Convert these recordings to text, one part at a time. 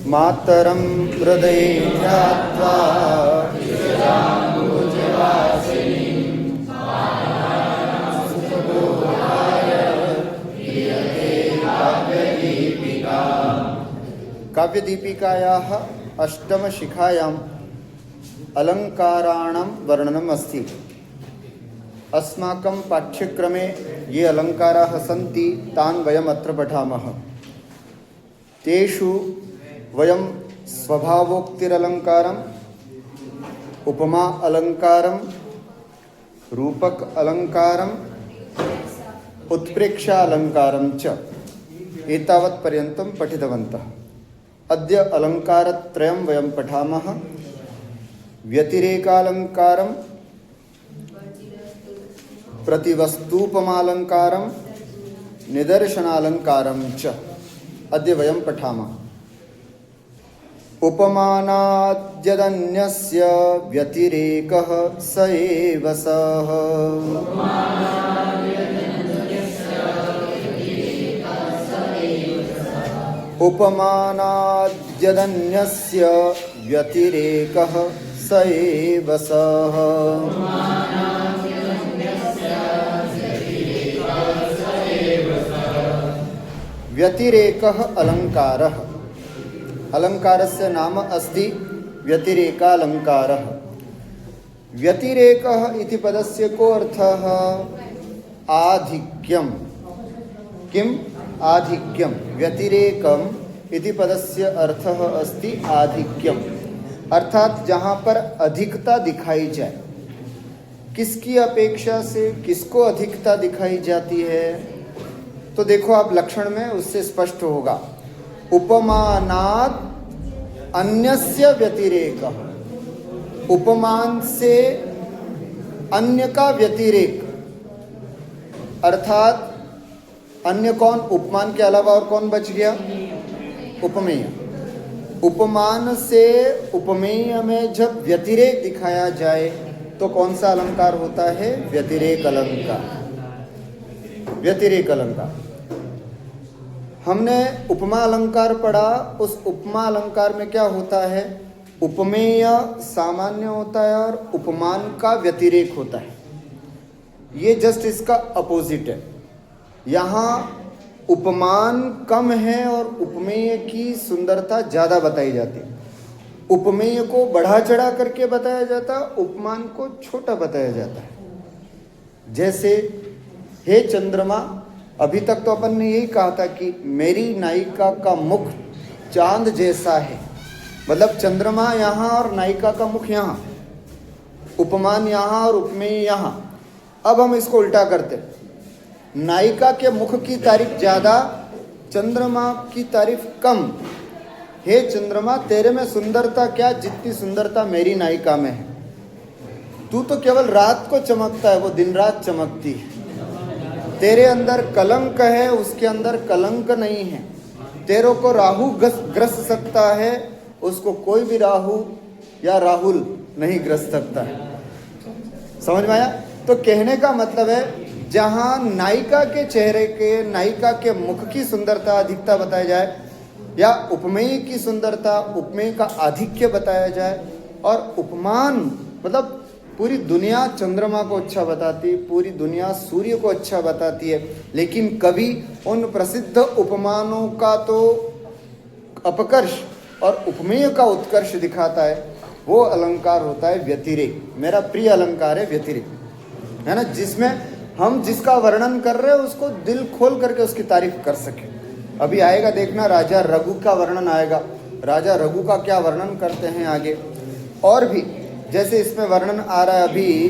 मातरं हृदये ध्यात्वा काव्यदीपिकायाः अष्टमशिखायाम् अलङ्काराणां वर्णनम् अस्ति। अस्माकं पाठ्यक्रमे ये अलङ्काराः सन्ति तान् वयम् अत्र पठामः। तेषु वयं स्वभावोक्तिरलङ्कारम्, उपमा अलङ्कारं, रूपक अलङ्कारम्, उत्प्रेक्षा अलङ्कारं च एतावत् पर्यन्तं पठितवन्तः। अद्य अलङ्कारत्रयं वयं पठामः। व्यतिरेकालङ्कारं, प्रतिवस्तूपमालङ्कारं, निदर्शनालङ्कारं च अद्य वयं पठामः। उपमानाद्यदन्यस्य व्यतिरेकः स एव सः। उपमानाद्यदन्यस्य व्यतिरेकः स एव सः। व्यतिरेकः अलङ्कारः। अलङ्कारस्य नाम अस्ति व्यतिरेकालङ्कारः। व्यतिरेकः इति पदस्य को अर्थः? आधिक्यं। किम्? आधिक्यं। व्यतिरेकम् इति पदस्य अर्थः अस्ति आधिक्यम्, अर्थात जहाँ पर अधिकता दिखाई जाए। किसकी अपेक्षा से किसको अधिकता दिखाई जाती है? तो देखो आप लक्षण में उससे स्पष्ट होगा। उपमानात् अन्यस्य व्यतिरेकः, उपमान से अन्य का व्यतिरेक, अर्थात अन्य कौन? उपमान के अलावा और कौन बच गया? उपमेय। उपमान से उपमेय में जब व्यतिरेक दिखाया जाए तो कौन सा अलंकार होता है? व्यतिरेक अलंकार। व्यतिरेक अलंकार। हमने उपमा अलंकार पढ़ा। उस उपमा अलंकार में क्या होता है? उपमेय सामान्य होता है और उपमान का व्यतिरेक होता है। ये जस्ट इसका अपोजिट है। यहाँ उपमान कम है और उपमेय की सुंदरता ज़्यादा बताई जाती है। उपमेय को बढ़ा चढ़ा करके बताया जाता है, उपमान को छोटा बताया जाता है। जैसे हे चंद्रमा, अभी तक तो अपन ने यही कहा था कि मेरी नायिका का मुख चांद जैसा है, मतलब चंद्रमा यहाँ और नायिका का मुख यहाँ, उपमान यहाँ और उपमेय यहाँ। अब हम इसको उल्टा करते, नायिका के मुख की तारीफ ज़्यादा, चंद्रमा की तारीफ कम। हे चंद्रमा, तेरे में सुंदरता क्या जितनी सुंदरता मेरी नायिका में है। तू तो केवल रात को चमकता है, वो दिन रात चमकती है। तेरे अंदर कलंक है, उसके अंदर कलंक नहीं है। तेरों को राहु ग्रस सकता है, उसको कोई भी राहु या राहुल नहीं ग्रस सकता है। समझ में आया? तो कहने का मतलब है, जहाँ नायिका के चेहरे के, नायिका के मुख की सुंदरता अधिकता बताया जाए, या उपमेय की सुंदरता, उपमेय का आधिक्य बताया जाए, और उपमान मतलब पूरी दुनिया चंद्रमा को अच्छा बताती, पूरी दुनिया सूर्य को अच्छा बताती है, लेकिन कभी उन प्रसिद्ध उपमानों का तो अपकर्ष और उपमेय का उत्कर्ष दिखाता है, वो अलंकार होता है व्यतिरेक। मेरा प्रिय अलंकार है व्यतिरेक, है ना, जिसमें हम जिसका वर्णन कर रहे हैं उसको दिल खोल करके उसकी तारीफ कर सके। अभी आएगा देखना, राजा रघु का वर्णन आएगा। राजा रघु का क्या वर्णन करते हैं आगे। और भी जैसे इसमें वर्णन आ रहा है अभी,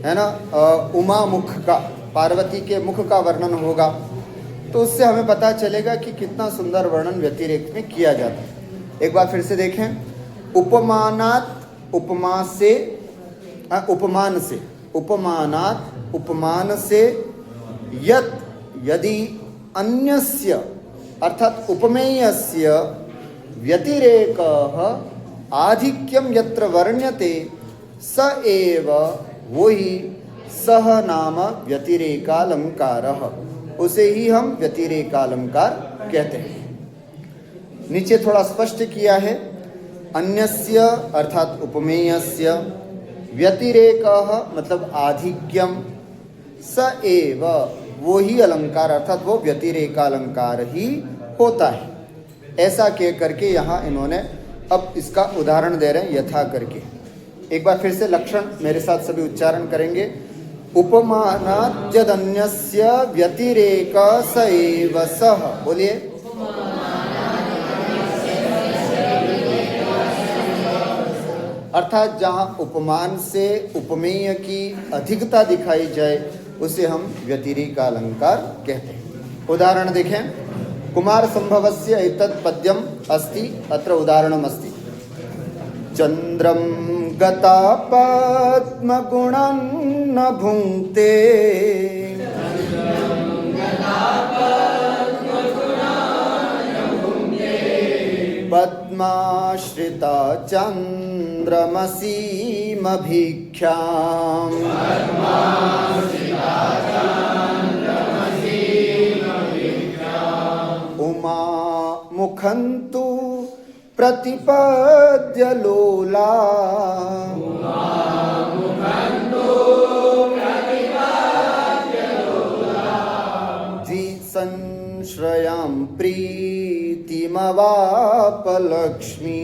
है ना, उमा मुख का, पार्वती के मुख का वर्णन होगा, तो उससे हमें पता चलेगा कि कितना सुंदर वर्णन व्यतिरेक में किया जाता है। एक बार फिर से देखें। उपमानात, उपमा से, उपमान से, उपमानात उपमान से, यत् यदि, अन्यस्य अर्थात उपमेयस्य, व्यतिरेकः आधिक्यम यत्र वर्ण्यते स एव, वो ही सह नाम व्यतिरेकालंकारः, उसे ही हम व्यतिरेकालंकार कहते हैं। नीचे थोड़ा स्पष्ट किया है, अन्यस्य अर्थात उपमेयस्य, व्यतिरेकः मतलब आधिक्यम, स एव वो ही अलंकार अर्थात वो व्यतिरेकालंकार ही होता है। ऐसा कह करके यहाँ इन्होंने अब इसका उदाहरण दे रहे हैं यथा करके। एक बार फिर से लक्षण मेरे साथ सभी उच्चारण करेंगे। उपमानाद्यदन्यस्य व्यतिरेक स एव सः, बोलिए। अर्थात जहाँ उपमान से उपमेय की अधिकता दिखाई जाए उसे हम व्यतिरेकालंकार कहते हैं। उदाहरण देखें, कुमार संभवस्य एतत् पद्यम अस्ति, अत्र उदाहरणम अस्ति। चंद्रम गता पद्मगुणं न भुंक्ते, पद्माश्रिता चंद्रमसीमभिख्याम्, उमा मुखन्तु प्रतिपद्य लोला, द्विसंश्रयां प्रीतिमवाप लक्ष्मी,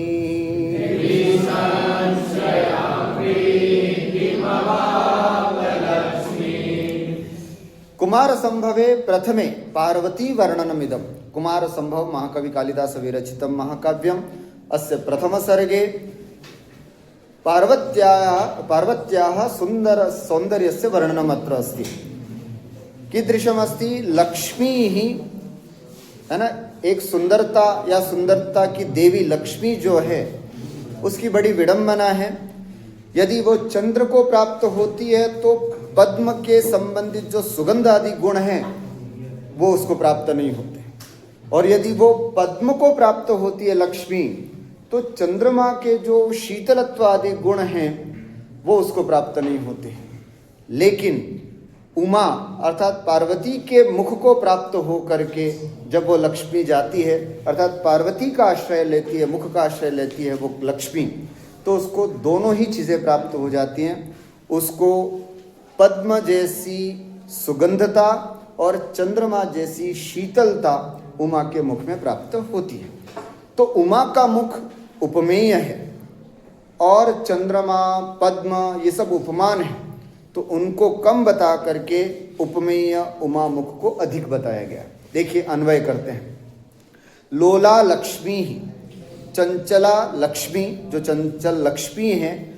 कुमार संभवे प्रथमे पार्वती वर्णनमिदं। कुमार संभव महाकवि कालिदास विरचितं महाकाव्यम्। अस्य प्रथम सर्गे पार्वत्याः सुंदर सौंदर्यस्य वर्णनमत्र अस्ति। कीदृशमस्ति? लक्ष्मी ही है ना, एक सुंदरता या सुंदरता की देवी लक्ष्मी जो है उसकी बड़ी विडंबना है। यदि वो चंद्र को प्राप्त होती है तो पद्म के संबंधित जो सुगंध आदि गुण हैं वो उसको प्राप्त नहीं होते, और यदि वो पद्म को प्राप्त होती है लक्ष्मी तो चंद्रमा के जो शीतलत्व आदि गुण हैं वो उसको प्राप्त नहीं होते। लेकिन उमा अर्थात पार्वती के मुख को प्राप्त हो करके जब वो लक्ष्मी जाती है, अर्थात पार्वती का आश्रय लेती है, मुख का आश्रय लेती है वो लक्ष्मी, तो उसको दोनों ही चीज़ें प्राप्त हो जाती हैं। उसको पद्म जैसी सुगंधता और चंद्रमा जैसी शीतलता उमा के मुख में प्राप्त होती है। तो उमा का मुख उपमेय है और चंद्रमा पद्म ये सब उपमान है, तो उनको कम बता करके उपमेय उमा मुख को अधिक बताया गया। देखिए अन्वय करते हैं। लोला लक्ष्मी ही, चंचला लक्ष्मी जो चंचल लक्ष्मी है,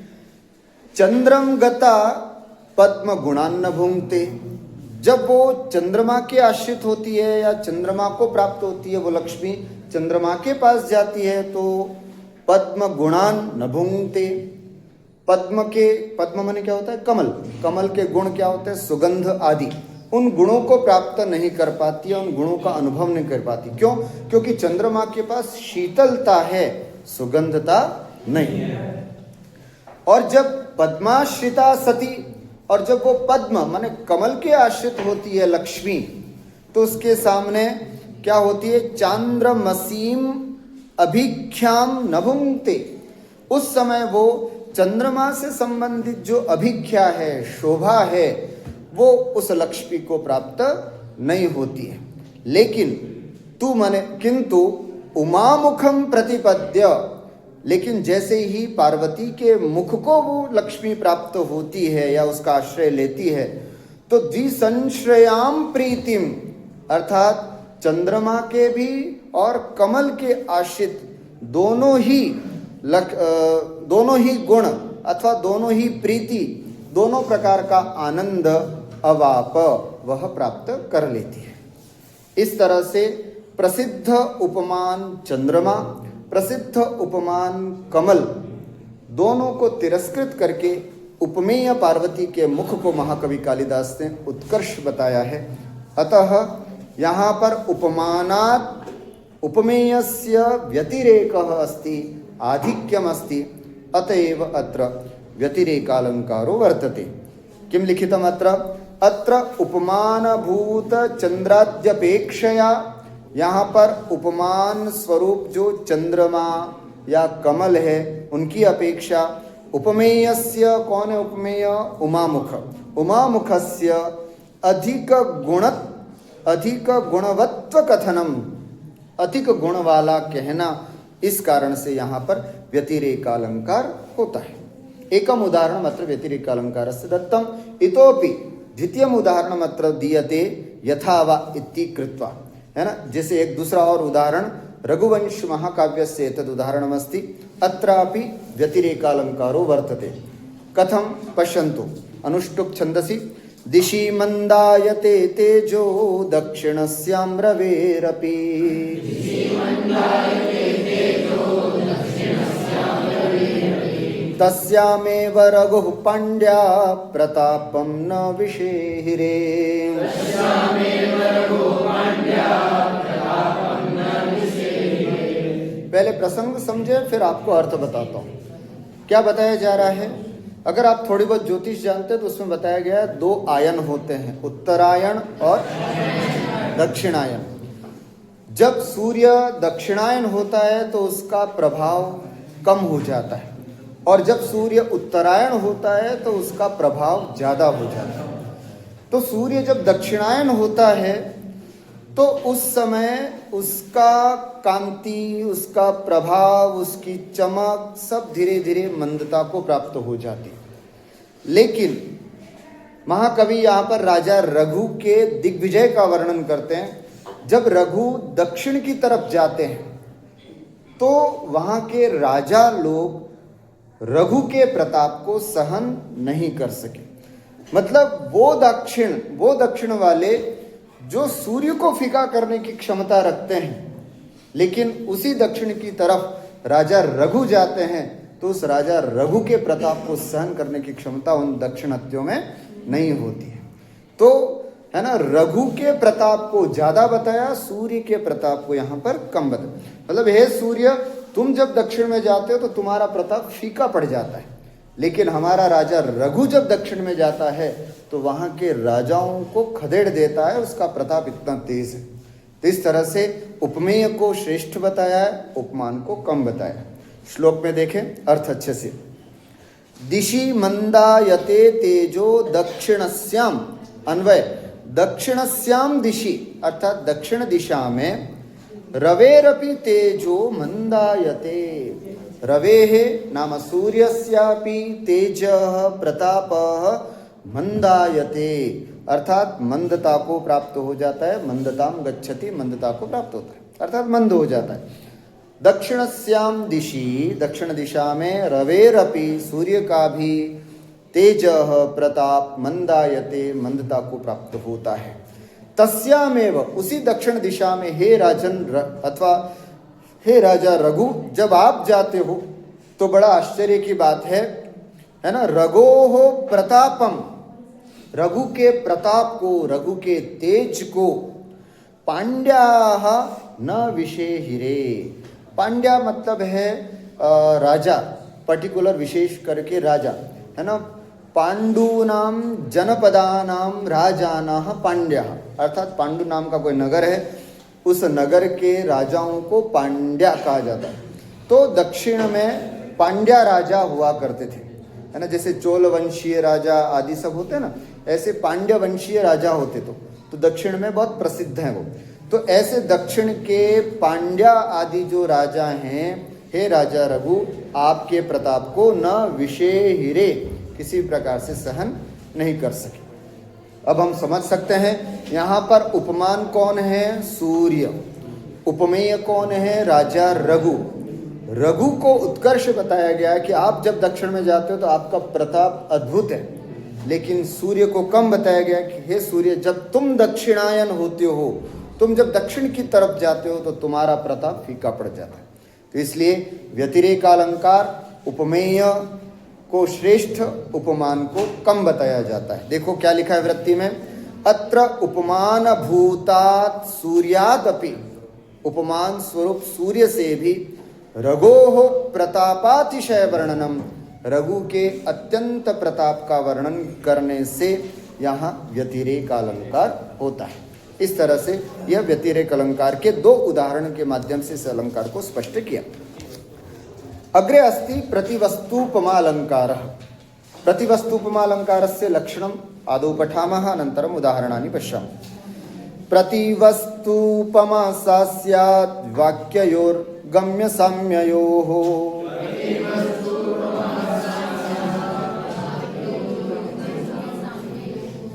चंद्रम गता पद्म गुणान्न भुंक्ते, जब वो चंद्रमा के आश्रित होती है या चंद्रमा को प्राप्त होती है, वो लक्ष्मी चंद्रमा के पास जाती है तो पद्म गुणान न भुंक्ते। पद्म माने क्या होता है? कमल। कमल के गुण क्या होते हैं? सुगंध आदि। उन गुणों को प्राप्त नहीं कर पाती है, उन गुणों का अनुभव नहीं कर पाती। क्यों? क्योंकि चंद्रमा के पास शीतलता है, सुगंधता नहीं है। और जब पद्माश्रिता सती, और जब वो पद्म माने कमल के आश्रित होती है लक्ष्मी, तो उसके सामने क्या होती है? चांद्रमसीम अभिख्याम न भुंक्ते। उस समय वो चंद्रमा से संबंधित जो अभिख्या है, शोभा है, वो उस लक्ष्मी को प्राप्त नहीं होती है। लेकिन तू माने किंतु उमामुखम प्रतिपद्य, लेकिन जैसे ही पार्वती के मुख को वो लक्ष्मी प्राप्त होती है या उसका आश्रय लेती है, तो द्विसंश्रयाम प्रीतिम अर्थात चंद्रमा के भी और कमल के आश्रित दोनों ही गुण अथवा दोनों ही प्रीति, दोनों प्रकार का आनंद अवाप वह प्राप्त कर लेती है। इस तरह से प्रसिद्ध उपमान चंद्रमा, प्रसिद्ध उपमान कमल, दोनों को तिरस्कृत करके उपमेय पार्वती के मुख को महाकवि कालिदास ने उत्कर्ष बताया है। अतः यहाँ पर उपमानात् उपमेयस्य व्यतिरेकः अस्ति, आधिक्यम अस्ति, अतएव अत्र व्यतिरेकालंकारो वर्तते। किम लिखितम अत्र? अत्र उपमानभूत चंद्राद्यपेक्षया यहाँ पर उपमान स्वरूप जो चंद्रमा या कमल है उनकी अपेक्षा उपमेयस्य, कौन है उपमेय? उमामुख। उमामुखस्य अधिक गुणवत्व कथनम, अधिक गुण वाला कहना, इस कारण से यहाँ पर व्यतिरेकालंकार होता है। एकम उदाहरण मात्र व्यतिरेकालंकारस्य दत्तम, इतोपि द्वितीयम उदाहरण मात्र दीयते यथा वा इति कृत्वा, है ना। जैसे एक दूसरा और उदाहरण रघुवंश महाकाव्यस्य एतद् उदाहरणमस्ति, अत्रापि व्यतिरेकालंकारो वर्तते। कथं पश्यन्तु, अनुष्टुप् छन्दसि दिशि मंदायते तेजो दक्षिणस्यां रवेरपि, तस्यामेव रघुः पाण्ड्या प्रतापं न विषेहिरे। पहले प्रसंग समझे फिर आपको अर्थ बताता हूँ। क्या बताया जा रहा है? अगर आप थोड़ी बहुत ज्योतिष जानते हैं तो उसमें बताया गया है 2 आयन होते हैं, उत्तरायण और दक्षिणायन। जब सूर्य दक्षिणायन होता है तो उसका प्रभाव कम हो जाता है, और जब सूर्य उत्तरायण होता है तो उसका प्रभाव ज़्यादा हो जाता है। तो सूर्य जब दक्षिणायन होता है तो उस समय उसका कांति, उसका प्रभाव, उसकी चमक सब धीरे धीरे मंदता को प्राप्त हो जाती है। लेकिन महाकवि यहाँ पर राजा रघु के दिग्विजय का वर्णन करते हैं। जब रघु दक्षिण की तरफ जाते हैं तो वहाँ के राजा लोग रघु के प्रताप को सहन नहीं कर सके। मतलब वो दक्षिण वाले जो सूर्य को फीका करने की क्षमता रखते हैं, लेकिन उसी दक्षिण की तरफ राजा रघु जाते हैं तो उस राजा रघु के प्रताप को सहन करने की क्षमता उन दक्षिणात्यों में नहीं होती है। तो है ना, रघु के प्रताप को ज्यादा बताया, सूर्य के प्रताप को यहाँ पर कम बताया। मतलब हे सूर्य, तुम जब दक्षिण में जाते हो तो तुम्हारा प्रताप फीका पड़ जाता है, लेकिन हमारा राजा रघु जब दक्षिण में जाता है तो वहाँ के राजाओं को खदेड़ देता है, उसका प्रताप इतना तेज है। तो इस तरह से उपमेय को श्रेष्ठ बताया है, उपमान को कम बताया। श्लोक में देखें अर्थ अच्छे से। दिशि मंदायते तेजो दक्षिणस्याम, अन्वय दक्षिणस्याम दिशि अर्थात दक्षिण दिशा में, रवेरपि तेजो मंदायते, रवेः नाम सूर्यस्यापि तेजः प्रतापः मंदायते, अर्थात मंदता को प्राप्त हो जाता है। मंदताम गच्छति, मंदता को प्राप्त होता है, अर्थात मंद हो जाता है। दक्षिणस्याम दिशि, दक्षिण दिशा में, रवेरपि सूर्य का भी, तेजः प्रताप मंदायते, मंदता को प्राप्त होता है। तस्यामेव, उसी दक्षिण दिशा में, हे राजन अथवा हे राजा रघु, जब आप जाते हो तो बड़ा आश्चर्य की बात है ना, रघोः प्रतापम, रघु के प्रताप को, रघु के तेज को, पांड्याः न विषेहिरे। पांड्या मतलब है राजा, पर्टिकुलर विशेष करके राजा, है ना। पांडूनाम जनपदानाम राजानाः पांड्याः, अर्थात पांडु नाम का कोई नगर है, उस नगर के राजाओं को पांड्या कहा जाता है। तो दक्षिण में पांड्या राजा हुआ करते थे, है ना। जैसे चोल वंशीय राजा आदि सब होते हैं ना, ऐसे पांड्य वंशीय राजा होते तो दक्षिण में बहुत प्रसिद्ध हैं वो। तो ऐसे दक्षिण के पांड्या आदि जो राजा हैं, हे राजा रघु, आपके प्रताप को न विषेहिरे, किसी प्रकार से सहन नहीं कर सके। अब हम समझ सकते हैं यहाँ पर उपमान कौन है? सूर्य। उपमेय कौन है? राजा रघु। रघु को उत्कर्ष बताया गया है कि आप जब दक्षिण में जाते हो तो आपका प्रताप अद्भुत है, लेकिन सूर्य को कम बताया गया कि हे सूर्य, जब तुम दक्षिणायन होते हो, तुम जब दक्षिण की तरफ जाते हो तो तुम्हारा प्रताप फीका पड़ जाता है। तो इसलिए व्यतिरेकालंकार उपमेय को श्रेष्ठ, उपमान को कम बताया जाता है। देखो क्या लिखा है वृत्ति में, अत्र उपमान भूतात् सूर्यादपि, उपमान स्वरूप सूर्य से भी, रघोः प्रतापातिशय वर्णनम, रघु के अत्यंत प्रताप का वर्णन करने से यहाँ व्यतिरेकालंकार होता है। इस तरह से यह व्यतिरेक अलंकार के दो उदाहरण के माध्यम से इस अलंकार को स्पष्ट किया। अग्रे अस्ति प्रतिवस्तुपमा अलंकारः। प्रतिवस्तुपमा अलंकारस्य लक्षणम् आदौ पठामः, अनन्तरम् उदाहरणानि पश्यामः। प्रतिवस्तुपमा सा स्यात् वाक्ययोर्गम्यसाम्ययोः।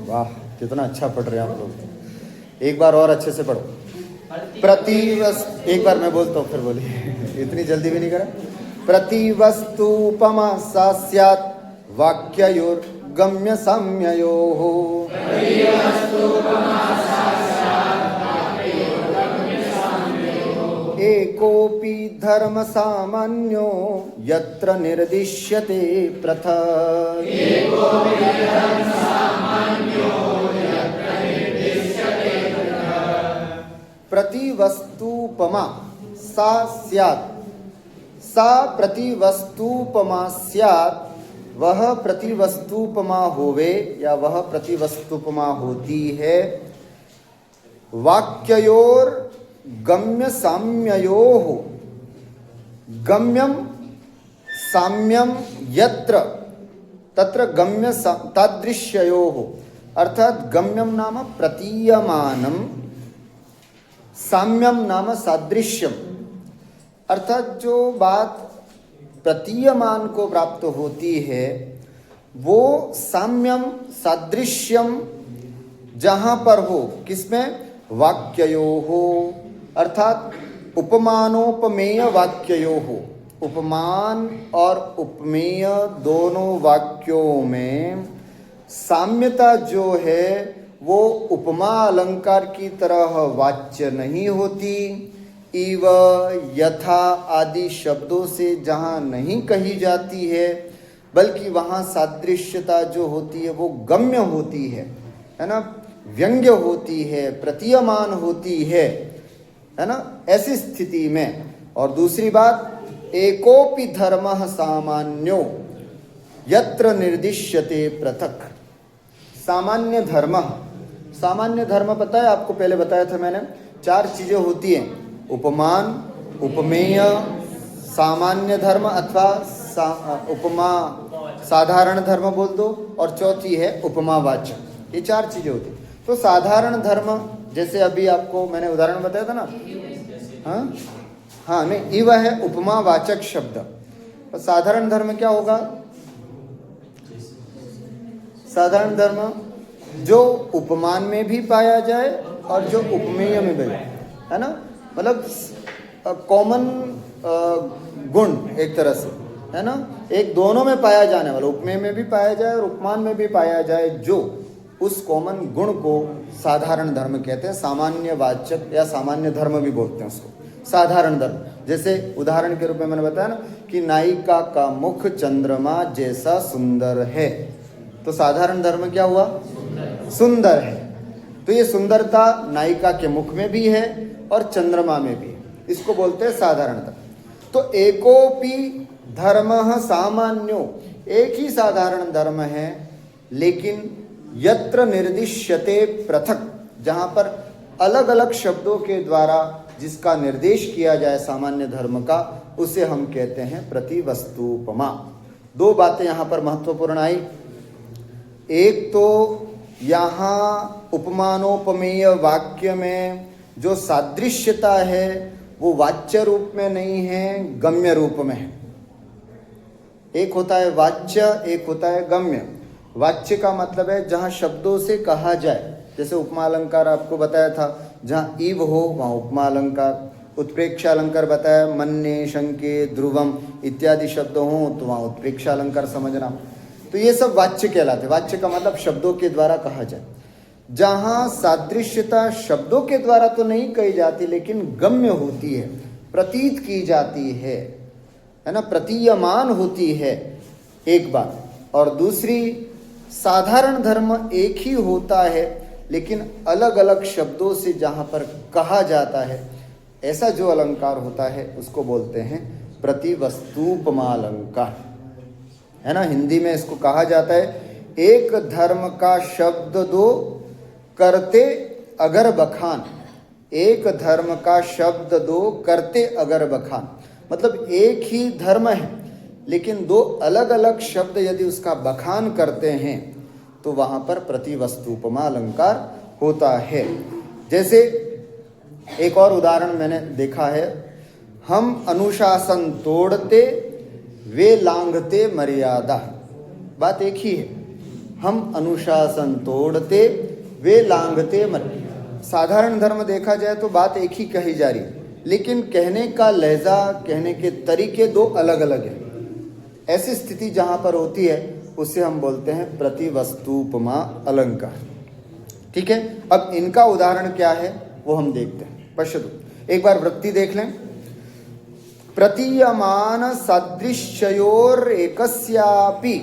वाह, कितना अच्छा पढ़ रहे हैं आप लोग। एक बार और अच्छे से पढ़ो। एक बार मैं बोलता हूँ फिर बोलिए, इतनी जल्दी भी नहीं करें। प्रतिवस्तुपमा सा स्यात् वाक्ययोर्गम्यसाम्ययोः। एकोऽपि धर्म सामान्यो यत्र निर्दिश्यते पृथक्। प्रतिवस्तुपमा सा स्यात्, सा प्रतिवस्तुपमा स्यात्, वह प्रतिवस्तुपमा होवे या वह प्रतिवस्तुपमा होती है। वाक्ययोर गम्य साम्ययोः, गम्यम साम्यम यत्र तत्र गम्य तादृश्ययोः, अर्थात गम्यम नाम प्रतीयमानम, साम्यम नाम सादृश्यम, अर्थात जो बात प्रतीयमान को प्राप्त होती है वो साम्यम सादृश्यम जहां पर हो, किसमें? वाक्ययोः, अर्थात उपमानोपमेय वाक्ययोः। उपमान और उपमेय दोनों वाक्यों में साम्यता जो है वो उपमा अलंकार की तरह वाच्य नहीं होती। इव, यथा आदि शब्दों से जहाँ नहीं कही जाती है, बल्कि वहाँ सादृश्यता जो होती है वो गम्य होती है ना, व्यंग्य होती है, प्रतीयमान होती है ना, ऐसी स्थिति में। और दूसरी बात, एकोपि धर्मः सामान्यो यत्र निर्दिश्यते पृथक्। सामान्य धर्म, सामान्य धर्म पता है आपको, पहले बताया था मैंने, चार चीजें होती हैं: उपमान, उपमेय, सामान्य धर्म अथवा उपमा, साधारण धर्म बोल दो, और चौथी है उपमावाचक। ये चार चीजें होती। तो साधारण धर्म, जैसे अभी आपको मैंने उदाहरण बताया था ना, हाँ नहीं, इव है उपमावाचक शब्द। और साधारण धर्म क्या होगा? साधारण धर्म जो उपमान में भी पाया जाए और जो उपमेय में भी, है ना, मतलब कॉमन गुण एक तरह से, है ना, एक दोनों में पाया जाने वाला, उपमेय में भी पाया जाए और उपमान में भी पाया जाए, जो उस कॉमन गुण को साधारण धर्म कहते हैं। सामान्य वाचक या सामान्य धर्म भी बोलते हैं उसको, साधारण धर्म। जैसे उदाहरण के रूप में मैंने बताया ना कि नायिका का मुख चंद्रमा जैसा सुंदर है, तो साधारण धर्म क्या हुआ? सुंदर है। तो ये सुंदरता नायिका के मुख में भी है और चंद्रमा में भी है, इसको बोलते हैं साधारण धर्म। तो एकोपि धर्मः सामान्यो, एक ही साधारण धर्म है, लेकिन यत्र निर्दिश्यते पृथक्, जहाँ पर अलग अलग शब्दों के द्वारा जिसका निर्देश किया जाए सामान्य धर्म का, उसे हम कहते हैं प्रतिवस्तुपमा। दो बातें यहाँ पर महत्वपूर्ण आई। एक तो यहाँ उपमानोपमेय वाक्य में जो सादृश्यता है वो वाच्य रूप में नहीं है, गम्य रूप में है। एक होता है वाच्य, एक होता है गम्य। वाच्य का मतलब है जहाँ शब्दों से कहा जाए, जैसे उपमा अलंकार आपको बताया था, जहाँ इव हो वहाँ उपमा अलंकार। उत्प्रेक्षा अलंकार बताया, मन्ये, शंके, ध्रुवम इत्यादि शब्द हों तो वहाँ उत्प्रेक्षा अलंकार समझना। तो ये सब वाच्य कहलाते। वाच्य का मतलब शब्दों के द्वारा कहा जाए। जहाँ सादृश्यता शब्दों के द्वारा तो नहीं कही जाती, लेकिन गम्य होती है, प्रतीत की जाती है ना, प्रतीयमान होती है, एक बात। और दूसरी, साधारण धर्म एक ही होता है, लेकिन अलग अलग शब्दों से जहाँ पर कहा जाता है, ऐसा जो अलंकार होता है उसको बोलते हैं प्रतिवस्तुपमा अलंकार, है ना। हिंदी में इसको कहा जाता है एक धर्म का शब्द दो, करते अगर बखान, एक धर्म का शब्द दो करते अगर बखान, मतलब एक ही धर्म है लेकिन दो अलग अलग शब्द यदि उसका बखान करते हैं तो वहाँ पर प्रतिवस्तु उपमा अलंकार होता है। जैसे एक और उदाहरण मैंने देखा है, हम अनुशासन तोड़ते वे लांघते मर्यादा। बात एक ही है, हम अनुशासन तोड़ते वे लांघते मर्यादा। साधारण धर्म देखा जाए तो बात एक ही कही जा रही, लेकिन कहने का लहजा, कहने के तरीके दो अलग अलग हैं। ऐसी स्थिति जहाँ पर होती है उसे हम बोलते हैं प्रतिवस्तुपमा अलंकार। ठीक है, अब इनका उदाहरण क्या है वो हम देखते हैं। पश्यतु, एक बार वृत्ति देख लें। प्रतीयमान सदृश्योर एकस्यापि,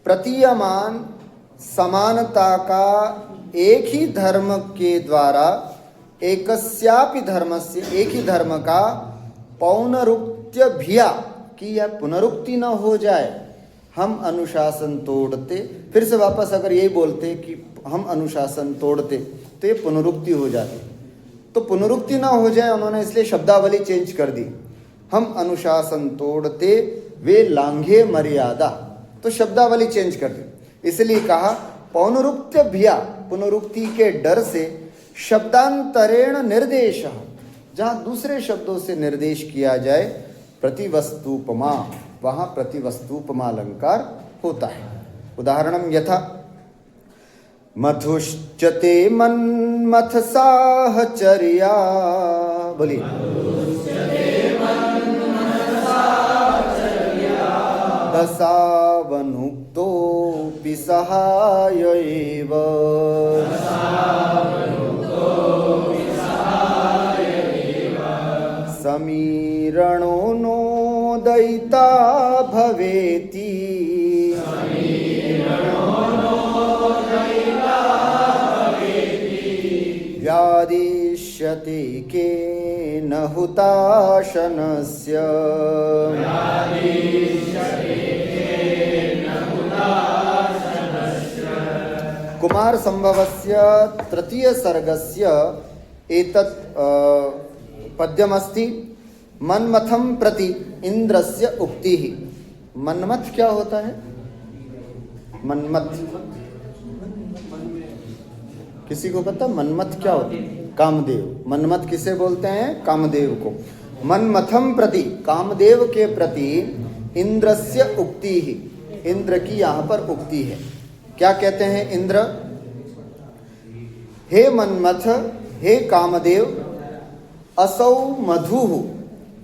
प्रतीयमान समानता का एक ही धर्म के द्वारा, एकस्यापि धर्मस्य, एक ही धर्म का पौनरुक्त्य भिया कि यह पुनरुक्ति न हो जाए, हम अनुशासन तोड़ते, फिर से वापस अगर यही बोलते कि हम अनुशासन तोड़ते तो ये पुनरुक्ति हो जाती। तो पुनरुक्ति ना हो जाए उन्होंने इसलिए शब्दावली चेंज कर दी, हम अनुशासन तोड़ते वे लांघे मर्यादा, तो शब्दावली चेंज कर दी। इसलिए कहा पौनरुक्त्य भिया, पुनरुक्ति के डर से शब्दांतरेण निर्देश, जहाँ दूसरे शब्दों से निर्देश किया जाए प्रतिवस्तुपमा, वहाँ प्रतिवस्तुपमा अलंकार होता है। उदाहरणम यथा मधुश्चते मन्मथ साहचर्या, बोलिए, दशावनुक्तोऽपि सहाय एव, समीरणो नोदयिता भवेति, व्यादिश्यते केन हुताशनस्य, कुमार संभवस्य तृतीय सर्गस्य एतत् पद्यमस्ति। मन्मथम प्रति इंद्रस्य उक्ति ही। मन्मथ क्या होता है? मन्मथ किसी को पता? मन्मथ क्या होता है? कामदेव। मन्मथ किसे बोलते हैं? कामदेव को। मन्मथम प्रति, कामदेव के प्रति, इंद्रस्य उक्ति ही, इंद्र की यहाँ पर उक्ति है। क्या कहते हैं इंद्र? हे मन्मथ, हे कामदेव, असौ मधु,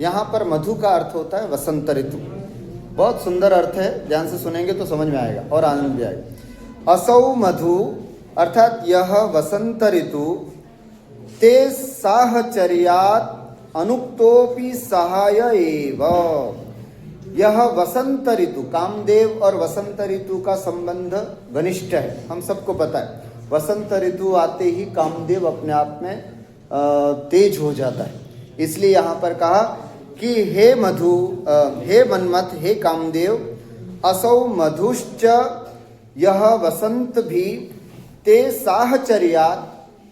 यहाँ पर मधु का अर्थ होता है वसंत ऋतु। बहुत सुंदर अर्थ है, ध्यान से सुनेंगे तो समझ में आएगा और आनंद भी आएगा। असौ मधु अर्थात यह वसंत ऋतु, ते साहचर्यात् अनुक्तोपि सहाय एव, यह वसंत ऋतु, कामदेव और वसंत ऋतु का संबंध घनिष्ठ है, हम सबको पता है। वसंत ऋतु आते ही कामदेव अपने आप में तेज हो जाता है। इसलिए यहाँ पर कहा कि हे मधु, हे मन्मथ, हे कामदेव, असौ मधुश्च, यह वसंत भी, ते साहचर्यात्,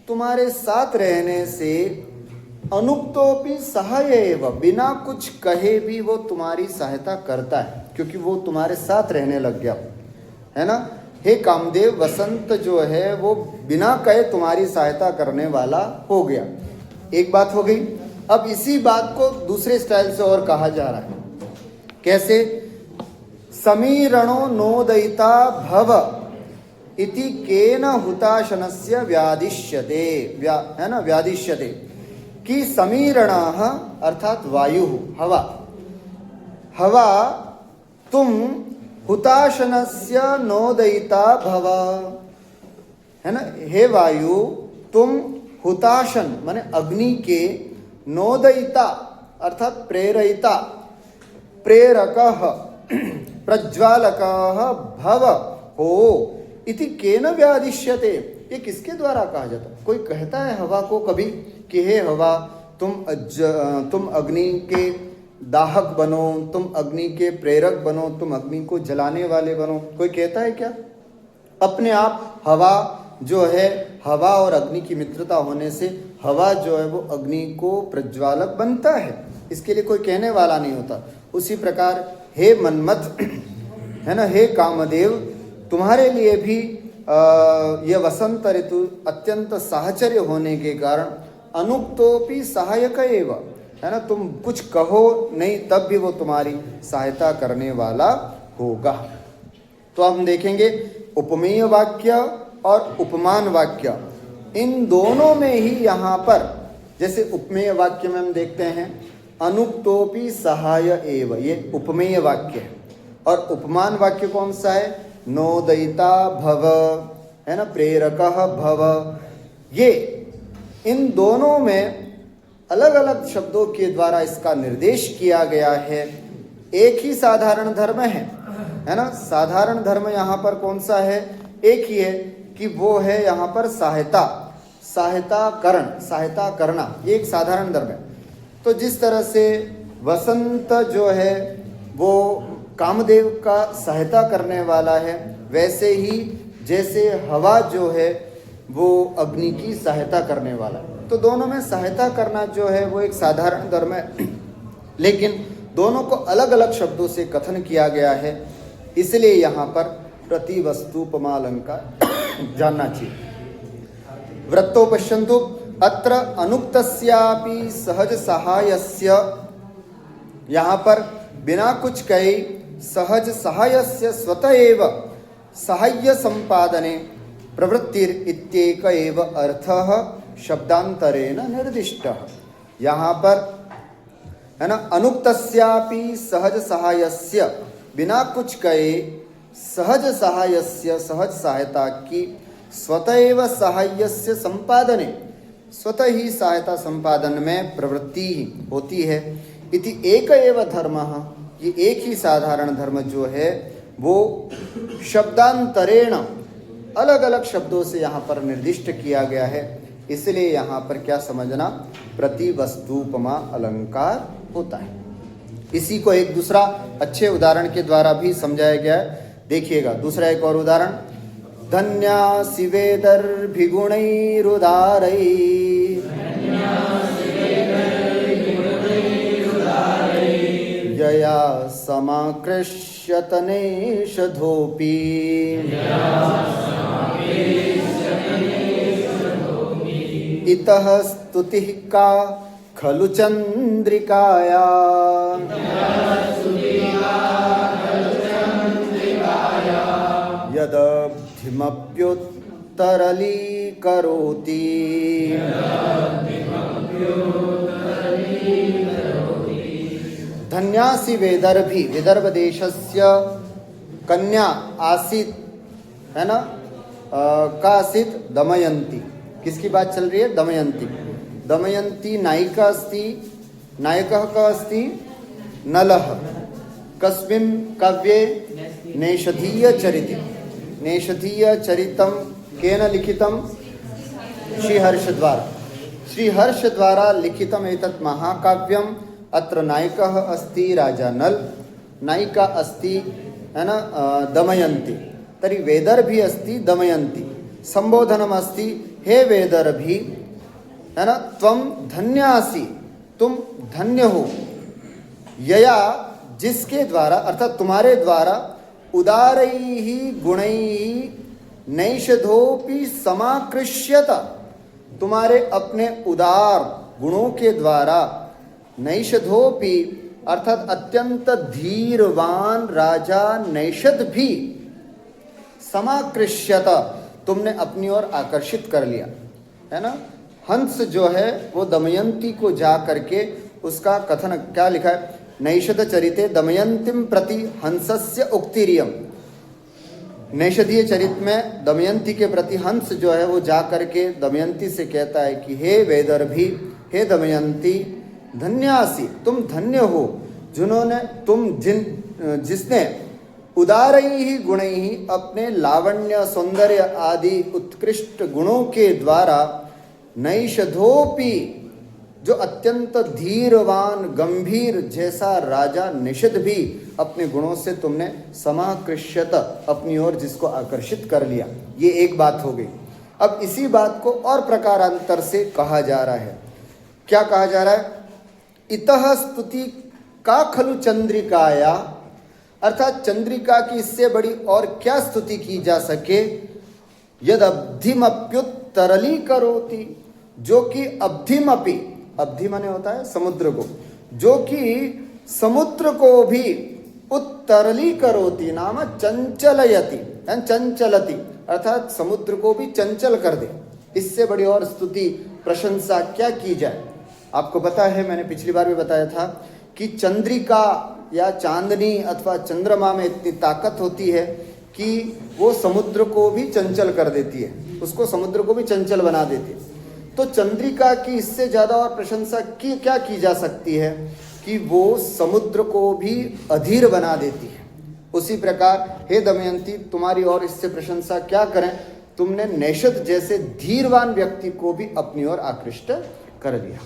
तुम्हारे साथ रहने से, अनुक्तोपि सहाय एव, बिना कुछ कहे भी वो तुम्हारी सहायता करता है, क्योंकि वो तुम्हारे साथ रहने लग गया, है ना। हे कामदेव, वसंत जो है वो बिना कहे तुम्हारी सहायता करने वाला हो गया। एक बात हो गई। अब इसी बात को दूसरे स्टाइल से और कहा जा रहा है। कैसे? समीरणो नोदयिता भव इति केन हुताशनस्य व्यादिश्यते, है ना, व्यादिश्यते, कि समीरणः अर्थात वायु, हवा, हवा तुम हुताशनस्य नोदयिता भव, है ना, हे वायु तुम हुताशन माने अग्नि के, नोदयिता अर्थात प्रेरयिता, प्रेरकः प्रज्वालकः भव हो, इति केन व्यादिश्यते, ये किसके द्वारा कहा जाता है? कोई कहता है हवा को कभी कि हे हवा तुम अग्नि के दाहक बनो, तुम अग्नि के प्रेरक बनो, तुम अग्नि को जलाने वाले बनो, कोई कहता है क्या? अपने आप हवा जो है हवा और अग्नि की मित्रता होने से हवा जो है वो अग्नि को प्रज्वालक बनता है, इसके लिए कोई कहने वाला नहीं होता। उसी प्रकार हे मन्मथ, है ना, हे कामदेव, तुम्हारे लिए भी यह वसंत ऋतु अत्यंत साहचर्य होने के कारण अनुक्तोपि सहायक एव, है ना, तुम कुछ कहो नहीं तब भी वो तुम्हारी सहायता करने वाला होगा। तो हम देखेंगे उपमेय वाक्य और उपमान वाक्य, इन दोनों में ही यहाँ पर, जैसे उपमेय वाक्य में हम देखते हैं अनुक्तोपि सहाय एव, ये उपमेय वाक्य है। और उपमान वाक्य कौन सा है? नोदयिता भव, है ना, प्रेरकः भव। ये इन दोनों में अलग अलग शब्दों के द्वारा इसका निर्देश किया गया है। एक ही साधारण धर्म है ना, साधारण धर्म यहाँ पर कौन सा है? एक ही है कि वो है यहाँ पर सहायता, सहायता करना, ये एक साधारण धर्म है। तो जिस तरह से वसंत जो है वो कामदेव का सहायता करने वाला है, वैसे ही जैसे हवा जो है वो अग्नि की सहायता करने वाला है। तो दोनों में सहायता करना जो है वो एक साधारण धर्म है, लेकिन दोनों को अलग अलग शब्दों से कथन किया गया है, इसलिए यहाँ पर प्रतिवस्तुपमालंकार जानना चाहिए। वृत्तो पश्यन्तु, अत्र अनुक्तस्यापि सहज सहायस्य, यहाँ पर बिना कुछ कहे सहज सहायस्य स्वतः एव सहाय्य संपादने प्रवृत्तिर इत्येक एव अर्थः शब्दांतरेण निर्दिष्टः। यहाँ पर, है ना, अनुक्तस्यापि सहज सहायस्य, बिना कुछ कहे सहज सहायस्य, सहज सहायता की, स्वतः एव सहायस्य संपादने, स्वतः ही सहायता संपादन में प्रवृत्ति होती है। इति एक एव धर्मः, ये एक ही साधारण धर्म जो है वो शब्दांतरेण, अलग अलग शब्दों से यहाँ पर निर्दिष्ट किया गया है, इसलिए यहाँ पर क्या समझना? प्रतिवस्तुपमा अलंकार होता है। इसी को एक दूसरा अच्छे उदाहरण के द्वारा भी समझाया गया है। देखिएगा दूसरा एक और उदाहरण, धन्यासि वेदर्भिगुणैरुदारै यया समाकृष्यतनेषधोऽपि इतः स्तुतिः का खलु चन्द्रिकाया यदब्धिमप्युत्तरलीकरोति धन्यासि वेदर्भी, विदर्भ देशस्य कन्या आसीत्, है ना, का आसीत् दमयंती। किसकी बात चल रही है? दमयंती। दमयंती नायिका अस्ति, नायकः का अस्ति नलः। कस्मिन् काव्ये? नेषधीय चरिते। नेषधीय चरितं केन लिखितं? श्रीहर्ष द्वारा। श्रीहर्ष द्वारा लिखितम् एतत् महाकाव्यम्। अत्र नायकः अस्ति राजा नल, नायिका अस्ति, है ना, दमयंती। तर्हि वेदर्भी अस्ति दमयंती, संबोधनम् अस्ति हे वेदर्भी, है ना, त्वं धन्यासि, तुम धन्य हो, यया, जिसके द्वारा, अर्थात तुम्हारे द्वारा, उदारैः गुणैः नैषधोपि समाकृष्यत, तुम्हारे अपने उदार गुणों के द्वारा, नैषधोपि अर्थात अत्यंत धीरवान राजा नैषध भी, समाकृष्यत, तुमने अपनी ओर आकर्षित कर लिया, है ना। हंस जो है वो दमयंती को जा करके, उसका कथन क्या लिखा है? नैषध चरिते दमयंतीम प्रति हंसस्य उक्तिरियम। नैषधीय चरित में दमयंती के प्रति हंस जो है वो जा करके दमयंती से कहता है कि हे वेदर्भी, हे दमयंती, धन्यासी, तुम धन्य हो, जिन्होंने, जिसने उदारैः गुणैः, अपने लावण्य सौंदर्य आदि उत्कृष्ट गुणों के द्वारा, नैषधोपि, जो अत्यंत धीरवान गंभीर जैसा राजा निषद भी, अपने गुणों से तुमने समाकृष्यत, अपनी ओर जिसको आकर्षित कर लिया। ये एक बात हो गई। अब इसी बात को और प्रकारांतर से कहा जा रहा है। क्या कहा जा रहा है? इतः स्तुति का खलु चंद्रिकाया, अर्थात चंद्रिका की इससे बड़ी और क्या स्तुति की जा सके। यद अब्धिमप्युत्तरली करोति, जो कि अब्धिमपि, अब्धि माने होता है समुद्र को, जो कि समुद्र को भी उत्तरली करोति नाम चंचलयति, चंचलति, अर्थात समुद्र को भी चंचल कर दे। इससे बड़ी और स्तुति प्रशंसा क्या की जाए। आपको पता है, मैंने पिछली बार भी बताया था कि चंद्रिका या चांदनी अथवा चंद्रमा में इतनी ताकत होती है कि वो समुद्र को भी चंचल कर देती है, उसको समुद्र को भी चंचल बना देती है। तो चंद्रिका की इससे ज़्यादा और प्रशंसा की क्या की जा सकती है कि वो समुद्र को भी अधीर बना देती है। उसी प्रकार हे दमयंती, तुम्हारी और इससे प्रशंसा क्या करें, तुमने नैषद जैसे धीरवान व्यक्ति को भी अपनी ओर आकृष्ट कर दिया।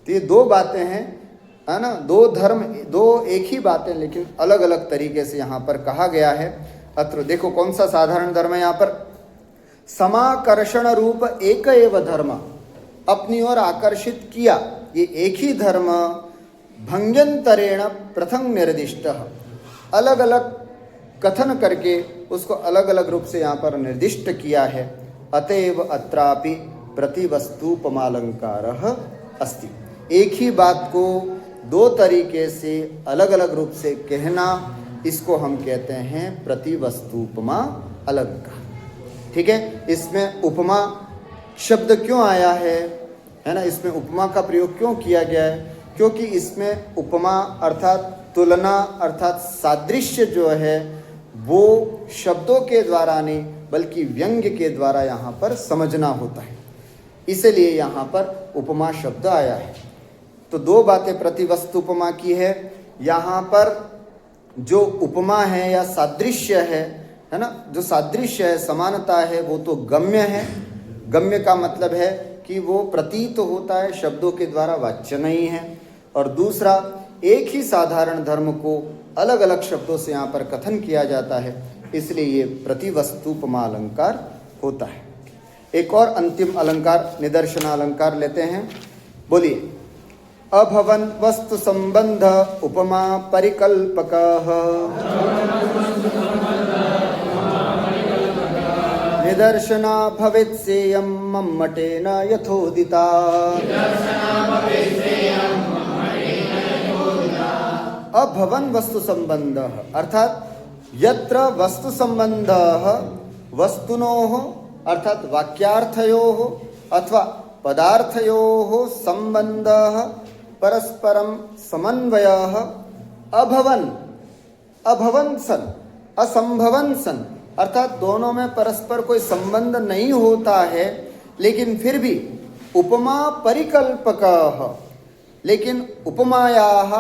तो ये दो बातें हैं, है ना, दो धर्म, दो एक ही बातें लेकिन अलग अलग तरीके से यहाँ पर कहा गया है। अत्र देखो कौन सा साधारण धर्म है यहाँ पर, समाकर्षण रूप एक एव धर्म, अपनी ओर आकर्षित किया, ये एक ही धर्म। भंग्यंतरेण प्रथम निर्दिष्ट, अलग अलग कथन करके उसको अलग अलग रूप से यहाँ पर निर्दिष्ट किया है। अतएव अत्रापि प्रतिवस्तुपमालंकारः अस्ति, एक ही बात को दो तरीके से अलग अलग रूप से कहना, इसको हम कहते हैं प्रतिवस्तुपमा अलंकार। ठीक है, इसमें उपमा शब्द क्यों आया है ना, इसमें उपमा का प्रयोग क्यों किया गया है, क्योंकि इसमें उपमा अर्थात तुलना अर्थात सादृश्य जो है वो शब्दों के द्वारा नहीं बल्कि व्यंग्य के द्वारा यहाँ पर समझना होता है, इसलिए यहाँ पर उपमा शब्द आया है। तो दो बातें प्रतिवस्तु उपमा की है। यहाँ पर जो उपमा है या सादृश्य है ना, जो सादृश्य है, समानता है, वो तो गम्य है। गम्य का मतलब है कि वो प्रतीत होता है, शब्दों के द्वारा वाच्य नहीं है। और दूसरा, एक ही साधारण धर्म को अलग अलग शब्दों से यहाँ पर कथन किया जाता है, इसलिए ये प्रतिवस्तुपमा अलंकार होता है। एक और अंतिम अलंकार निदर्शनालंकार लेते हैं। बोलिए, अभवन वस्तु संबंध उपमा परिकल्पकः निदर्शना भवेत् सेयं मम्मटेन यथोदिता। अभवन वस्तु संबंध अर्थात यत्र वस्तु संबंध वस्तुनोः अर्थात वाक्यार्थयोः अथवा पदार्थयोः संबंधः परस्परं समन्वयः अभवन, अभवन सन, असंभवन सन, अर्थात दोनों में परस्पर कोई संबंध नहीं होता है, लेकिन फिर भी उपमा परिकल्पकः, लेकिन उपमायाः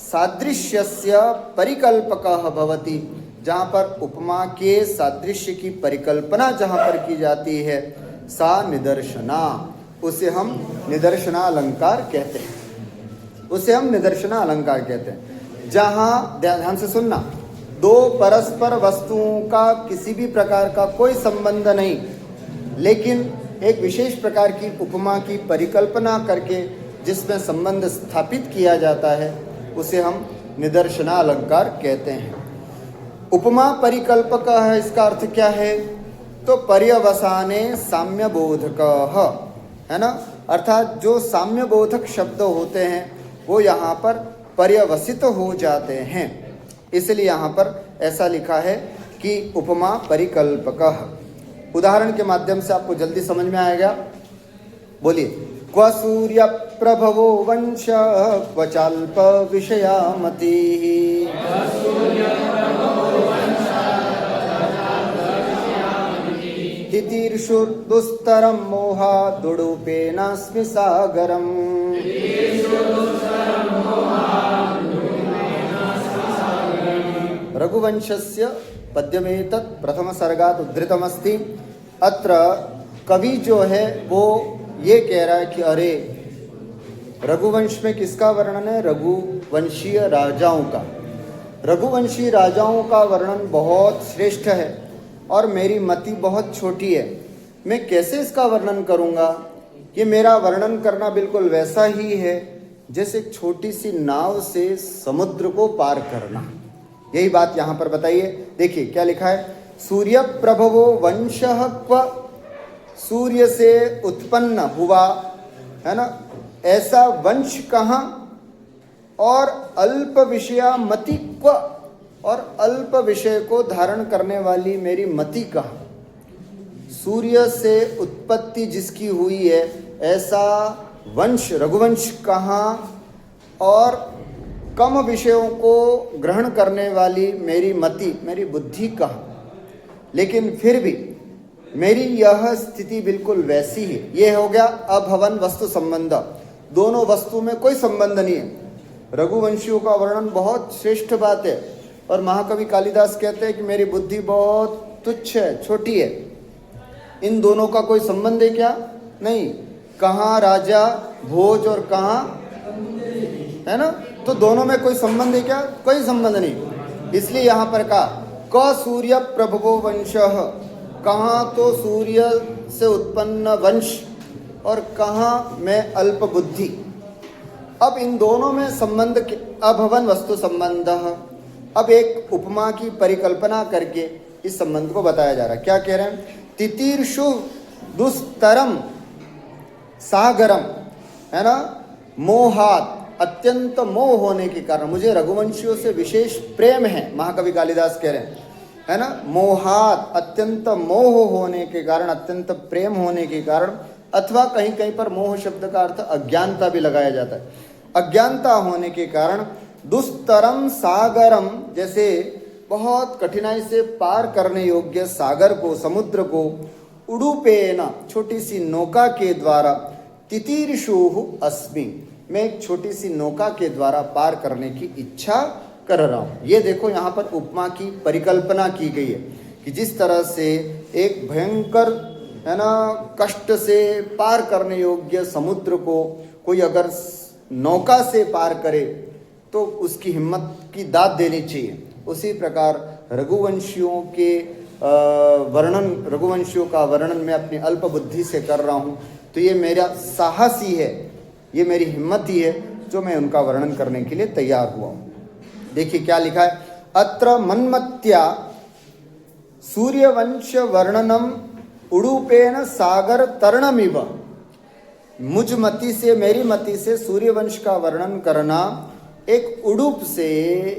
सादृश्यस्य परिकल्पकः भवति, जहाँ पर उपमा के सादृश्य की परिकल्पना जहाँ पर की जाती है, सा निदर्शना, उसे हम निदर्शना अलंकार कहते हैं, उसे हम निदर्शना अलंकार कहते हैं। जहाँ ध्यान से सुनना, दो परस्पर वस्तुओं का किसी भी प्रकार का कोई संबंध नहीं, लेकिन एक विशेष प्रकार की उपमा की परिकल्पना करके जिसमें संबंध स्थापित किया जाता है, उसे हम निदर्शना अलंकार कहते हैं। उपमा परिकल्पक है, इसका अर्थ क्या है, तो पर्यवसाने साम्य बोधक है ना, अर्थात जो साम्य बोधक शब्द होते हैं वो यहाँ पर पर्यवसित हो जाते हैं, इसलिए यहाँ पर ऐसा लिखा है कि उपमा परिकल्पक। उदाहरण के माध्यम से आपको जल्दी समझ में आएगा। बोलिए, क्व सूर्य प्रभवो वंश क्व चाल्प विषयामति। तितीर्षुर्दुस्तरं मोहा दुडूपेनास्मि सागरम्। रघुवंशस्य पद्यमेतत् प्रथम सर्गात् उद्धृतमस्ति। अत्र कवि जो है वो ये कह रहा है कि अरे रघुवंश में किसका वर्णन है, रघुवंशीय राजाओं का। रघुवंशी राजाओं का वर्णन बहुत श्रेष्ठ है और मेरी मति बहुत छोटी है, मैं कैसे इसका वर्णन करूंगा? ये मेरा वर्णन करना बिल्कुल वैसा ही है जैसे एक छोटी सी नाव से समुद्र को पार करना। यही बात यहाँ पर बताइए। देखिए क्या लिखा है, सूर्य प्रभवो वंशः क्व, सूर्य से उत्पन्न हुआ, है ना, ऐसा वंश कहाँ, और अल्प विषया मति क्व, और अल्प विषय को धारण करने वाली मेरी मति कहाँ। सूर्य से उत्पत्ति जिसकी हुई है ऐसा वंश रघुवंश कहाँ, और कम विषयों को ग्रहण करने वाली मेरी मति मेरी बुद्धि कहाँ। लेकिन फिर भी मेरी यह स्थिति बिल्कुल वैसी है। ये हो गया अभवन वस्तु संबंध, दोनों वस्तु में कोई संबंध नहीं है। रघुवंशियों का वर्णन बहुत श्रेष्ठ बात है, और महाकवि कालिदास कहते हैं कि मेरी बुद्धि बहुत तुच्छ है, छोटी है। इन दोनों का कोई संबंध है क्या? नहीं। कहाँ राजा भोज और कहाँ, है ना, तो दोनों में कोई संबंध है क्या? कोई संबंध नहीं। इसलिए यहाँ पर कहा क सूर्य प्रभवो वंशः, कहाँ तो सूर्य से उत्पन्न वंश, और कहाँ मैं अल्प बुद्धि। अब इन दोनों में संबंध अभवन वस्तु संबंध। अब एक उपमा की परिकल्पना करके इस संबंध को बताया जा रहा है। क्या कह रहे हैं? तितीर्षु दुस्तरम सागरम, है ना, मोहात, अत्यंत मोह होने के कारण, मुझे रघुवंशियों से विशेष प्रेम है, महाकवि कालिदास कह रहे हैं, है ना, मोहात, अत्यंत मोह होने के कारण, अत्यंत प्रेम होने के कारण, अथवा कहीं कहीं पर मोह शब्द का अर्थ अज्ञानता भी लगाया जाता है। अज्ञानता होने के कारण दुस्तरम सागरम, जैसे बहुत कठिनाई से पार करने योग्य सागर को, समुद्र को, उडुपेन, छोटी सी नौका के द्वारा, तितीर्षुः अस्मि, मैं एक छोटी सी नौका के द्वारा पार करने की इच्छा कर रहा हूँ। ये देखो यहाँ पर उपमा की परिकल्पना की गई है कि जिस तरह से एक भयंकर, है ना, कष्ट से पार करने योग्य समुद्र को कोई अगर नौका से पार करे तो उसकी हिम्मत की दाद देनी चाहिए। उसी प्रकार रघुवंशियों के वर्णन, रघुवंशियों का वर्णन मैं अपनी अल्प बुद्धि से कर रहा हूँ, तो ये मेरा साहस ही है, ये मेरी हिम्मत ही है जो मैं उनका वर्णन करने के लिए तैयार हुआ हूँ। देखिए क्या लिखा है, अत्र मन्मत्या सूर्यवंश वर्णनम उडुपेन सागर तरणमिव, मुझ मति से, मेरी मति से सूर्यवंश का वर्णन करना एक उडुप से,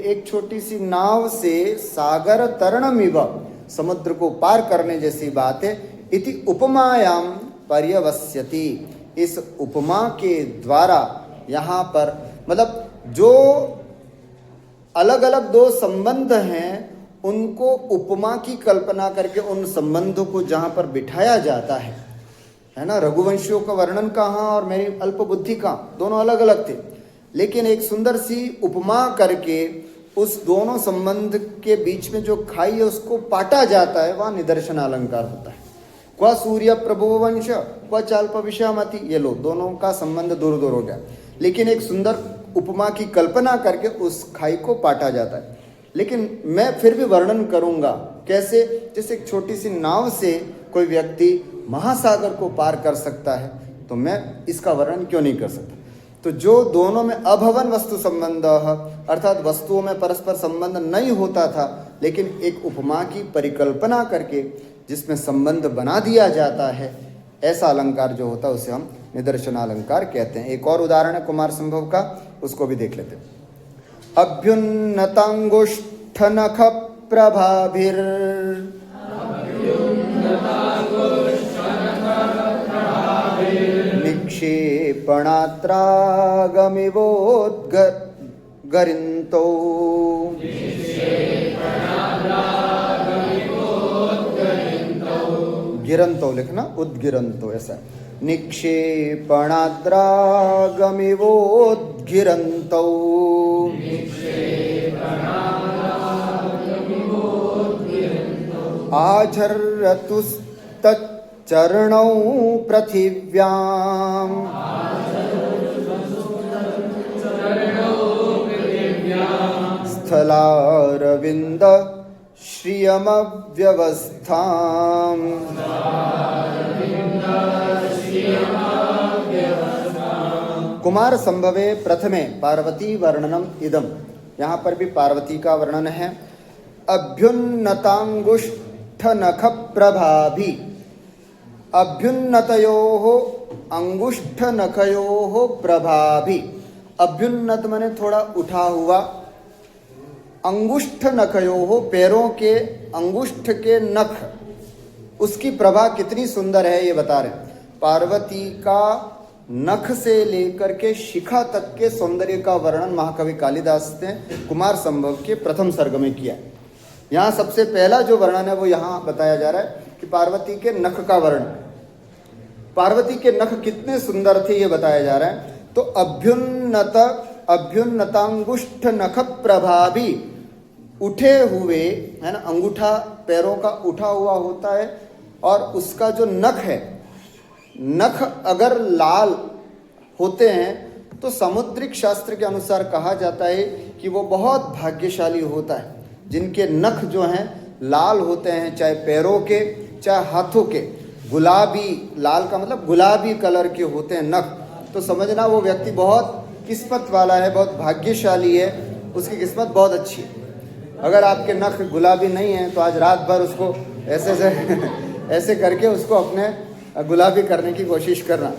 एक छोटी सी नाव से सागर तरणमिव, समुद्र को पार करने जैसी बात है। इति उपमायाम पर्यवस्यति, इस उपमा के द्वारा यहाँ पर, मतलब जो अलग अलग दो संबंध हैं उनको उपमा की कल्पना करके उन संबंधों को जहाँ पर बिठाया जाता है ना। रघुवंशियों का वर्णन कहाँ और मेरी अल्प बुद्धि कहाँ, दोनों अलग अलग थे, लेकिन एक सुंदर सी उपमा करके उस दोनों संबंध के बीच में जो खाई है उसको पाटा जाता है, वह निदर्शन अलंकार होता है। क्व सूर्य प्रभो वंश क्व चाल्प विषयामति, ये लो दोनों का संबंध दूर दूर हो गया, लेकिन एक सुंदर उपमा की कल्पना करके उस खाई को पाटा जाता है। लेकिन मैं फिर भी वर्णन करूंगा कैसे, जैसे एक छोटी सी नाव से कोई व्यक्ति महासागर को पार कर सकता है, तो मैं इसका वर्णन क्यों नहीं कर सकता। तो जो दोनों में अभवन वस्तु संबंध, अर्थात वस्तुओं में परस्पर संबंध नहीं होता था, लेकिन एक उपमा की परिकल्पना करके जिसमें संबंध बना दिया जाता है, ऐसा अलंकार जो होता है उसे हम निदर्शन अलंकार कहते हैं। एक और उदाहरण है कुमार संभव का, उसको भी देख लेते हैं। अभ्युन्नतांगुष्ठ नख प्रभाभिर निक्षेपणात्रागमिवोद्गरिन्तौ गिरंतो लिखना, उद्गिरंतो ऐसा, निक्षेपणाद्रागमिवोद्गिरन्तौ आझर्रतुस्तच्चरणौ पृथिव्याम् स्थलारविन्द श्रियमव्यवस्थाम्। कुमार संभवे प्रथमे पार्वती वर्णनम इदम। यहाँ पर भी पार्वती का वर्णन है। अभ्युन्नतांगुष्ठ नख प्रभाभी। अभ्युन्नतयोः अंगुष्ठ नखयोः प्रभाभी। अभ्युन्नत माने थोड़ा उठा हुआ, अंगुष्ठ नखयोः पैरों के अंगुष्ठ के नख, उसकी प्रभा कितनी सुंदर है ये बता रहे। पार्वती का नख से लेकर के शिखा तक के सौंदर्य का वर्णन महाकवि कालिदास ने कुमार संभव के प्रथम सर्ग में किया। यहाँ सबसे पहला जो वर्णन है वो यहाँ बताया जा रहा है कि पार्वती के नख का वर्णन। पार्वती के नख कितने सुंदर थे ये बताया जा रहा है। तो अभ्युन्नतांगुष्ठ नख प्रभावी, उठे हुए है ना, अंगूठा पैरों का उठा हुआ होता है और उसका जो नख है, नख अगर लाल होते हैं तो सामुद्रिक शास्त्र के अनुसार कहा जाता है कि वो बहुत भाग्यशाली होता है। जिनके नख जो हैं लाल होते हैं, चाहे पैरों के चाहे हाथों के, गुलाबी, लाल का मतलब गुलाबी कलर के होते हैं नख, तो समझना वो व्यक्ति बहुत किस्मत वाला है, बहुत भाग्यशाली है, उसकी किस्मत बहुत अच्छी है। अगर आपके नख गुलाबी नहीं हैं तो आज रात भर उसको ऐसे ऐसे करके उसको अपने गुलाबी करने की कोशिश करना।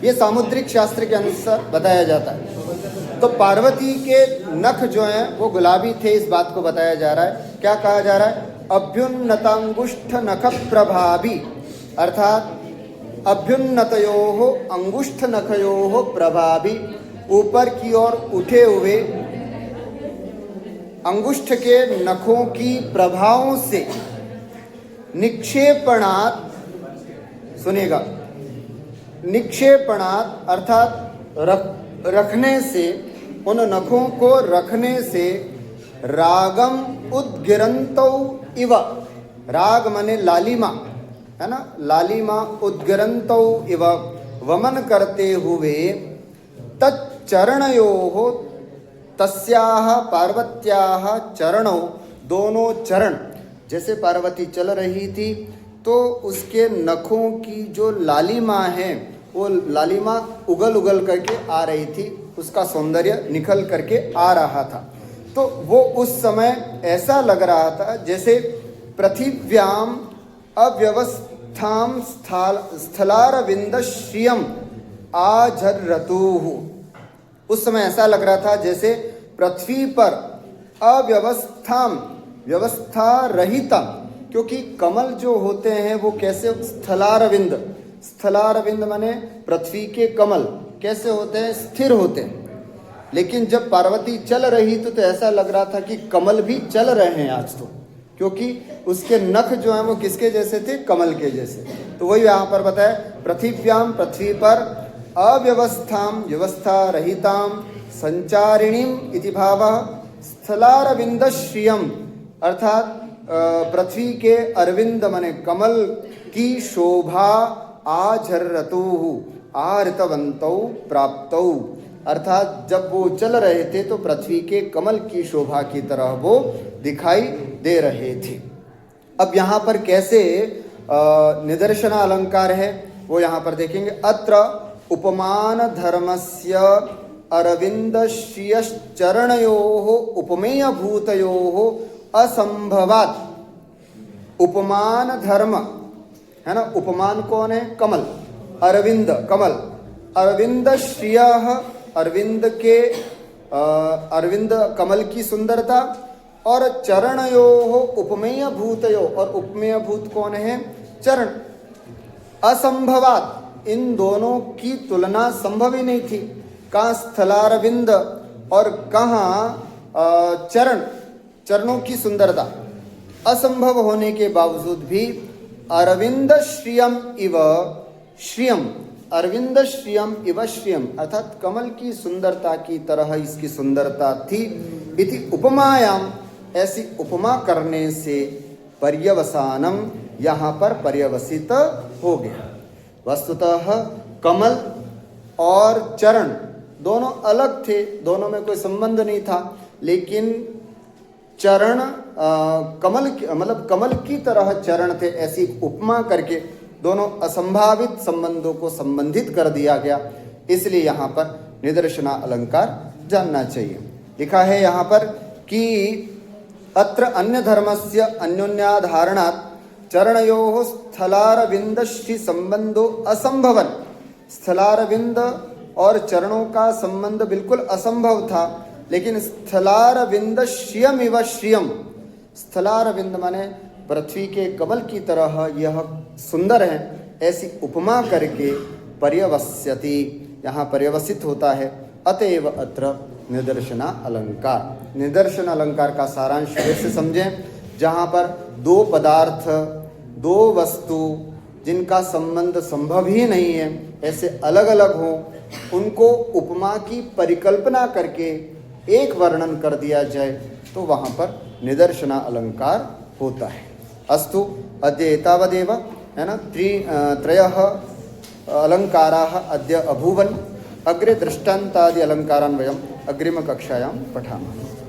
ये सामुद्रिक शास्त्र के अनुसार बताया जाता है। तो पार्वती के नख जो हैं वो गुलाबी थे, इस बात को बताया जा रहा है। क्या कहा जा रहा है? अभ्युन्नतांगुष्ठ नख प्रभावी, अर्थात अभ्युन्नतयोः अंगुष्ठ नखयोः प्रभावी, ऊपर की ओर उठे हुए अंगुष्ठ के नखों की प्रभावों से निक्षेपणात्, सुनेगा, निक्षेपणात् अर्थात रखने से, उन नखों को रखने से, रागम उद्गिरंतौ इव, राग माने लालिमा है ना, लालिमा उद्गिरंतौ इव, वमन करते हुए तच्चरणयोः, तस्याः पार्वत्याः चरणों, दोनों चरण, जैसे पार्वती चल रही थी तो उसके नखों की जो लालिमा है वो लालिमा उगल उगल करके आ रही थी, उसका सौंदर्य निखल करके आ रहा था। तो वो उस समय ऐसा लग रहा था जैसे पृथिव्याम अव्यवस्थाम स्थलारविंद श्रियम आझर्रतुः। उस समय ऐसा लग रहा था जैसे पृथ्वी पर अव्यवस्थाम, व्यवस्था रहितम, क्योंकि कमल जो होते हैं वो कैसे, स्थलारविंद, स्थलारविंद माने पृथ्वी के कमल कैसे होते हैं, स्थिर होते हैं। लेकिन जब पार्वती चल रही तो ऐसा लग रहा था कि कमल भी चल रहे हैं आज तो, क्योंकि उसके नख जो हैं वो किसके जैसे थे, कमल के जैसे। तो वही यहाँ पर बताया, पृथिव्याम, पृथ्वी पर, अव्यवस्थाम, व्यवस्था रहिताम, संचारिणीम इति भावः, स्थलारविंद श्रियम अर्थात पृथ्वी के अरविंद माने कमल की शोभा आझर्रतुः, आऋतवन्तौ प्राप्तौ, अर्थात जब वो चल रहे थे तो पृथ्वी के कमल की शोभा की तरह वो दिखाई दे रहे थे। अब यहाँ पर कैसे निदर्शन अलंकार है वो यहाँ पर देखेंगे। अत्र उपमान धर्मस्य अरविंद श्रियश्चरणयोः उपमेय भूतयोः असंभवात्। उपमान धर्म है ना, उपमान कौन है, कमल, अरविंद कमल, अरविंद श्रियः, अरविंद के अरविंद कमल की सुंदरता, और चरणयोः उपमेय भूतयो, और उपमेय भूत कौन है, चरण, असंभवात्, इन दोनों की तुलना संभव ही नहीं थी। कहाँ स्थलारविंद और कहाँ चरण, चरणों की सुंदरता असंभव होने के बावजूद भी अरविंद श्रियम इव श्रियम, अरविंद श्रियम इव श्रियम अर्थात कमल की सुंदरता की तरह इसकी सुंदरता थी। इति उपमायाम, ऐसी उपमा करने से पर्यवसानम, यहाँ पर पर्यवसित हो गया। वस्तुतः कमल और चरण दोनों अलग थे, दोनों में कोई संबंध नहीं था, लेकिन चरण कमल मतलब कमल की तरह चरण थे, ऐसी उपमा करके दोनों असंभावित संबंधों को संबंधित कर दिया गया। इसलिए यहाँ पर निदर्शना अलंकार जानना चाहिए। लिखा है यहाँ पर कि अत्र अन्य धर्मस्य अन्योन्याधारणात् चरणयोः स्थलारविंदश्च संबंधो असंभवन। स्थलारविंद और चरणों का संबंध बिल्कुल असंभव था, लेकिन स्थलारविंद श्रियमिव श्रियम, स्थलारविंद माने पृथ्वी के कमल की तरह यह सुंदर है, ऐसी उपमा करके पर्यवस्यति, यहाँ पर्यवसित होता है। अतएव अत्र निदर्शना अलंकार। निदर्शन अलंकार का सारांश कैसे समझें? जहाँ पर दो पदार्थ, दो वस्तु जिनका संबंध संभव ही नहीं है, ऐसे अलग अलग हों, उनको उपमा की परिकल्पना करके एक वर्णन कर दिया जाए तो वहाँ पर निदर्शना अलंकार होता है। अस्तु, अद्य एतावदेव, है ना। त्रयः अलङ्काराः अद्य अभूवन्। अग्रे दृष्टान्तादि अलङ्कारान् वयम् अग्रिमकक्षायां पठामः।